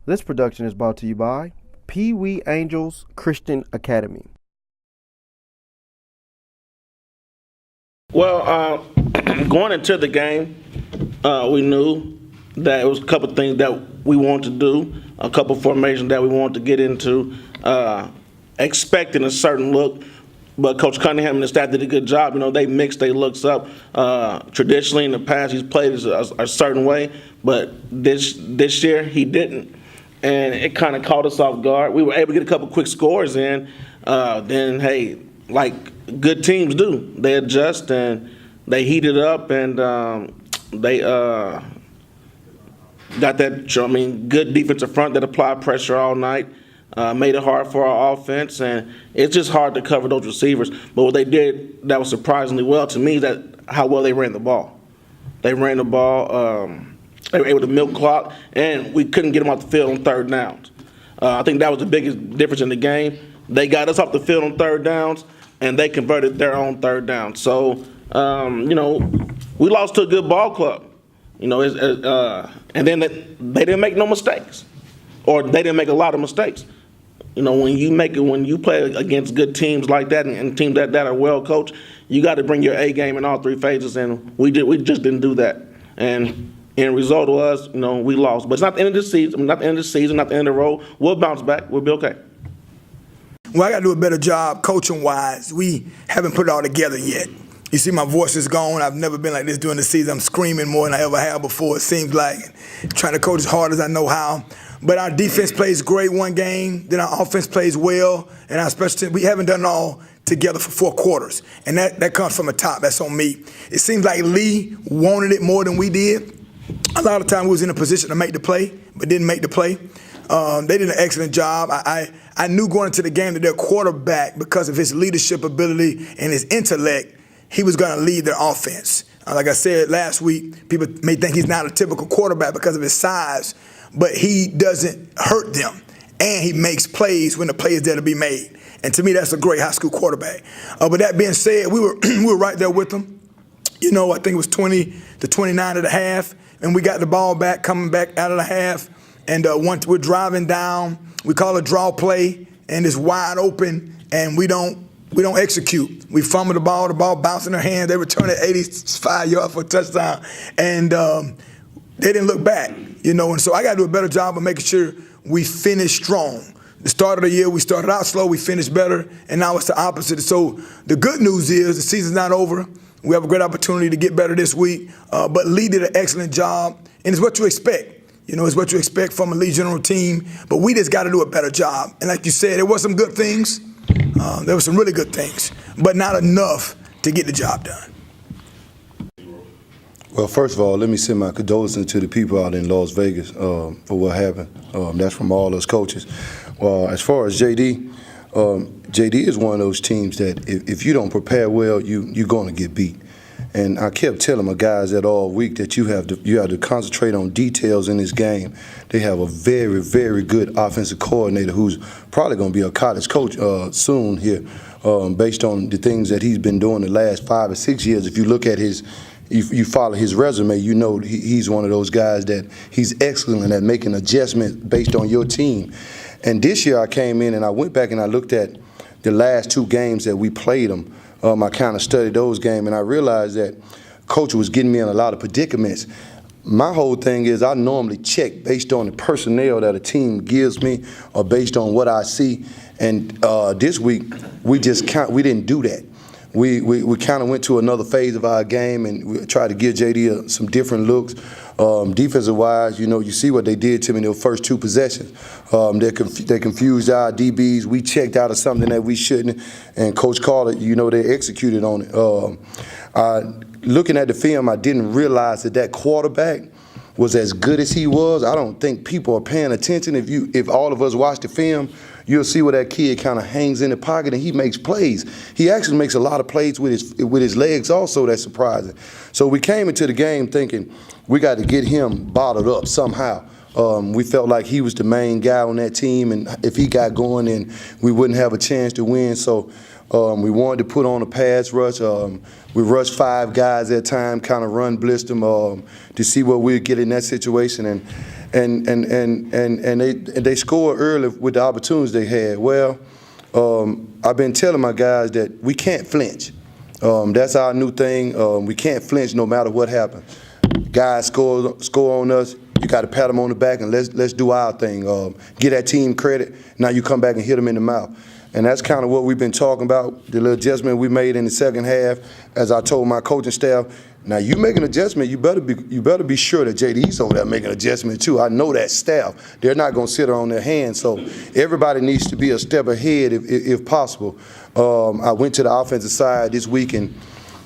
This production is brought to you by Pee Wee Angels Christian Academy. Well, going into the game, we knew that it was a couple things that we wanted to do, a couple formations that we wanted to get into, expecting a certain look. But Coach Cunningham and the staff did a good job. You know, they mixed their looks up. Traditionally, in the past, he's played a certain way, but this year he didn't, and it kind of caught us off guard. We were able to get a couple quick scores in. Then, hey, like good teams do, they adjust and they heat it up, and they got that. Good defensive front that applied pressure all night. Made it hard for our offense, and it's just hard to cover those receivers. But what they did that was surprisingly well to me, that how well they ran the ball. They ran the ball. They were able to milk clock, and we couldn't get them off the field on third downs. I think that was the biggest difference in the game. They got us off the field on third downs, and they converted their own third down. So, we lost to a good ball club. And then they didn't make no mistakes, or they didn't make a lot of mistakes. When you play against good teams like that and teams that are well coached, you got to bring your A game in all three phases, and we just didn't do that. And end result was, we lost. But it's not the end of the season. Not the end of the season. Not the end of the road. We'll bounce back. We'll be okay. Well, I got to do a better job coaching-wise. We haven't put it all together yet. You see, my voice is gone. I've never been like this during the season. I'm screaming more than I ever have before, it seems like. Trying to coach as hard as I know how. But our defense plays great one game, then our offense plays well, and our special teams, we haven't done it all together for 4 quarters. And that comes from the top. That's on me. It seems like Lee wanted it more than we did. A lot of times we was in a position to make the play, but didn't make the play. They did an excellent job. I knew going into the game that their quarterback, because of his leadership ability and his intellect, he was going to lead their offense. Like I said last week, people may think he's not a typical quarterback because of his size, but he doesn't hurt them, and he makes plays when the play is there to be made. And to me, that's a great high school quarterback. But that being said, we were right there with them. I think it was 20-29 at the half, and we got the ball back, coming back out of the half. And once we're driving down, we call a draw play, and it's wide open, and we don't execute. We fumble the ball bounced in their hands. They return it 85 yards for a touchdown, and they didn't look back, And so I got to do a better job of making sure we finish strong. The start of the year, we started out slow, we finished better, and now it's the opposite. So the good news is the season's not over. We have a great opportunity to get better this week, but Lee did an excellent job, and it's what you expect. It's what you expect from a Lee General team, but we just got to do a better job. And like you said, there were some good things. There were some really good things, but not enough to get the job done. Well, first of all, let me send my condolences to the people out in Las Vegas for what happened. That's from all us coaches. Well, as far as JD, JD is one of those teams that if you don't prepare well, you're going to get beat. And I kept telling my guys that all week that you have to concentrate on details in this game. They have a very, very good offensive coordinator who's probably going to be a college coach soon here, based on the things that he's been doing the last 5 or 6 years. If you look at you follow his resume, he's one of those guys that he's excellent at making adjustments based on your team. And this year I came in and I went back and I looked at the last 2 games that we played them. I kind of studied those games, and I realized that Coach was getting me in a lot of predicaments. My whole thing is I normally check based on the personnel that a team gives me or based on what I see. And this week, we didn't do that. We kind of went to another phase of our game, and we tried to give JD some different looks. Defensive-wise, you see what they did to me in their first 2 possessions. They confused our DBs. We checked out of something that we shouldn't, and Coach called it. They executed on it. Looking at the film, I didn't realize that quarterback was as good as he was. I don't think people are paying attention. If all of us watch the film, you'll see where that kid kind of hangs in the pocket and he makes plays. He actually makes a lot of plays with his legs also. That's surprising. So we came into the game thinking we got to get him bottled up somehow. We felt like he was the main guy on that team, and if he got going, then we wouldn't have a chance to win. So We wanted to put on a pass rush. We rushed 5 guys at a time, kind of run blitz them to see what we'd get in that situation, and they scored early with the opportunities they had. Well, I've been telling my guys that we can't flinch. That's our new thing. We can't flinch no matter what happens. Guys score on us. You got to pat them on the back and let's do our thing. Get that team credit. Now you come back and hit them in the mouth. And that's kind of what we've been talking about, the little adjustment we made in the second half. As I told my coaching staff, now you make an adjustment, you better be sure that JD's over there making an adjustment too. I know that staff. They're not going to sit on their hands. So everybody needs to be a step ahead if possible. I went to the offensive side this week and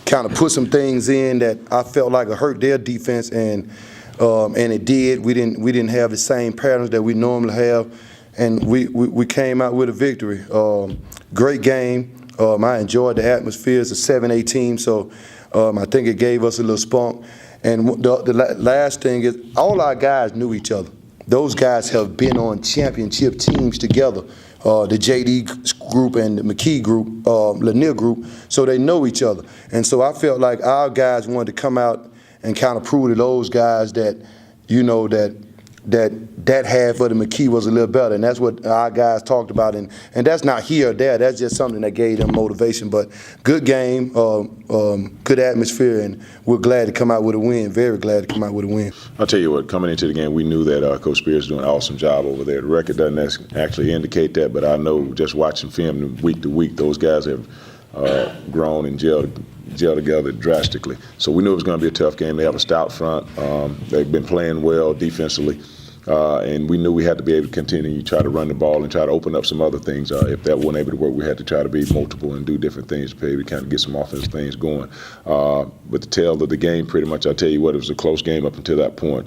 kind of put some things in that I felt like it hurt their defense, and it did. We didn't have the same patterns that we normally have. And we came out with a victory. Great game. I enjoyed the atmosphere. It's a 7A team, so I think it gave us a little spunk. And the last thing is, all our guys knew each other. Those guys have been on championship teams together, the JD group and the McKee group, Lanier group, so they know each other. And so I felt like our guys wanted to come out and kind of prove to those guys that, you know, that half of the McKee was a little better, and that's what our guys talked about, and that's not here or there. That's just something that gave them motivation. But good game, good atmosphere, and we're glad to come out with a win. Very glad to come out with a win. I'll tell you what, coming into the game, we knew that Coach Spears is doing an awesome job over there. The record doesn't actually indicate that, but I know just watching film week to week, those guys have grown and gelled together drastically. So we knew it was going to be a tough game. They have a stout front. They've been playing well defensively. And we knew we had to be able to continue to try to run the ball and try to open up some other things. If that wasn't able to work, we had to try to be multiple and do different things to be able to kind of get some offensive things going. But the tail of the game, pretty much, I'll tell you what, it was a close game up until that point.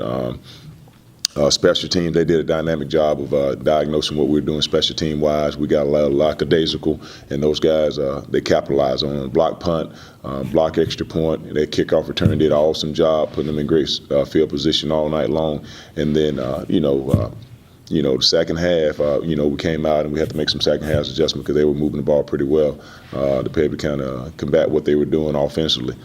Special teams, they did a dynamic job of diagnosing what we were doing special team-wise. We got a lot of lackadaisical, and those guys, they capitalized on it. Block punt, block extra point. Their kickoff return did an awesome job, putting them in great field position all night long. And then, the second half, we came out and we had to make some second half adjustments because they were moving the ball pretty well to be able to kind of combat what they were doing offensively.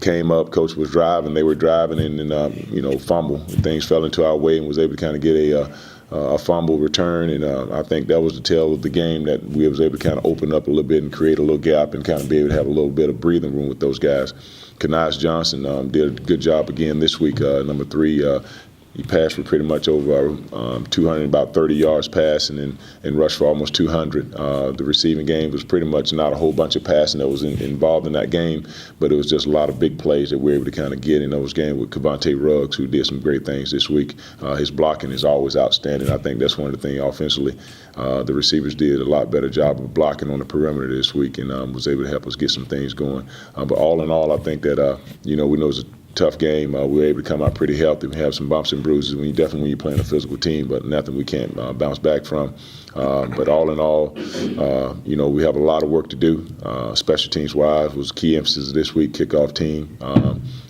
Came up, coach was driving, they were driving, and then, fumble. Things fell into our way and was able to kind of get a fumble return, and I think that was the tail of the game, that we was able to kind of open up a little bit and create a little gap and kind of be able to have a little bit of breathing room with those guys. Kanaz Johnson did a good job again this week, number 3. He passed for pretty much over 230 yards passing and rushed for almost 200. The receiving game was pretty much not a whole bunch of passing that was involved in that game, but it was just a lot of big plays that we were able to kind of get in those games with Cavante Ruggs, who did some great things this week. His blocking is always outstanding. I think that's one of the things offensively. The receivers did a lot better job of blocking on the perimeter this week and was able to help us get some things going. But all in all, I think that, we know it was a tough game. We were able to come out pretty healthy. We have some bumps and bruises when you're playing a physical team, but nothing we can't bounce back from. But all in all, we have a lot of work to do. Special teams wise was key emphasis this week. Kickoff team,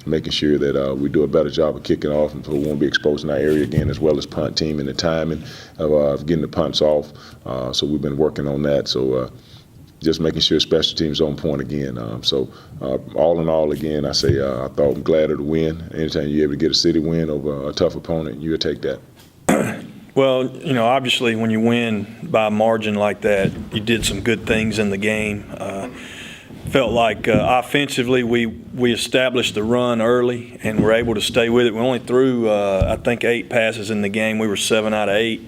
making sure that we do a better job of kicking off, and so we won't be exposed in our area again, as well as punt team and the timing of getting the punts off. So we've been working on that. So. Just making sure special teams on point again. All in all, again, I say I thought I'm glad of the win. Anytime you're able to get a city win over a tough opponent, you'll take that. Well, obviously when you win by a margin like that, you did some good things in the game. Felt like offensively we established the run early and were able to stay with it. We only threw, I think, 8 passes in the game. We were 7 out of 8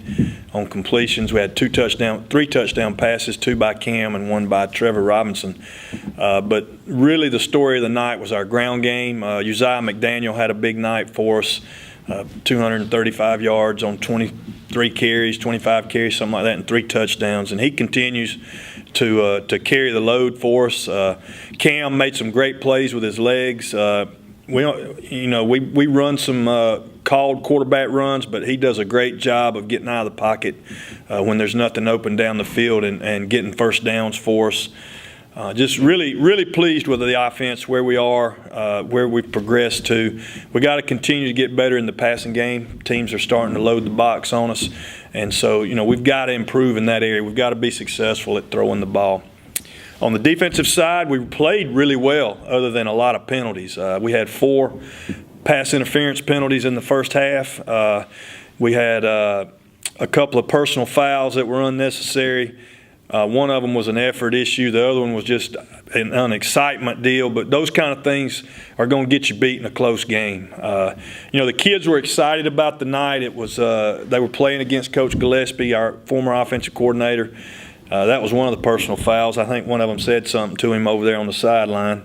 on completions. We had 3 touchdown passes, 2 by Cam and 1 by Trevor Robinson. But really the story of the night was our ground game. Uzziah McDaniel had a big night for us, 235 yards on 23 carries, 25 carries, something like that, and 3 touchdowns. And he continues to carry the load for us. Cam made some great plays with his legs. We run some called quarterback runs, but he does a great job of getting out of the pocket when there's nothing open down the field and getting first downs for us. Just really pleased with the offense, where we are, where we've progressed to. We got to continue to get better in the passing game. Teams are starting to load the box on us, and so we've got to improve in that area. We've got to be successful at throwing the ball. On the defensive side, we played really well, other than a lot of penalties. We had 4 pass interference penalties in the first half. We had a couple of personal fouls that were unnecessary. One of them was an effort issue. The other one was just an excitement deal. But those kind of things are going to get you beat in a close game. The kids were excited about the night. It was they were playing against Coach Gillespie, our former offensive coordinator. That was one of the personal fouls. I think one of them said something to him over there on the sideline.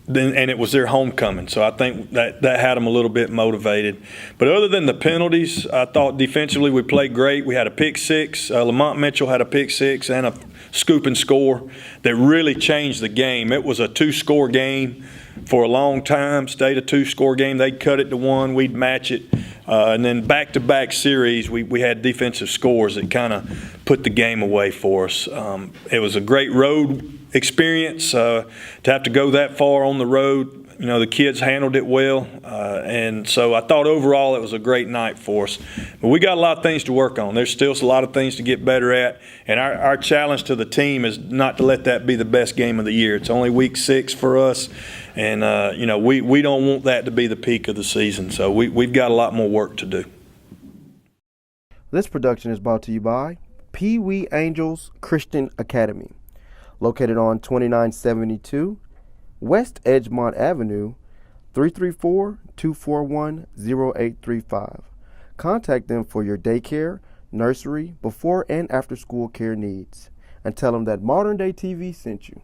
And it was their homecoming, so I think that had them a little bit motivated. But other than the penalties, I thought defensively we played great. We had a pick six. Lamont Mitchell had a pick six and a scoop and score that really changed the game. It was a 2-score game for a long time, stayed a 2-score game. They'd cut it to 1, we'd match it. And then back-to-back series, we had defensive scores that kind of put the game away for us. It was a great road experience to have to go that far on the road. The kids handled it well, and so I thought overall it was a great night for us. But we got a lot of things to work on. There's still a lot of things to get better at, and our challenge to the team is not to let that be the best game of the year. It's only week 6 for us, and we don't want that to be the peak of the season. So we've got a lot more work to do. This production is brought to you by Pee Wee Angels Christian Academy, located on 2972 West Edgemont Avenue, 334-241-0835. Contact them for your daycare, nursery, before and after school care needs, and tell them that Modern Day TV sent you.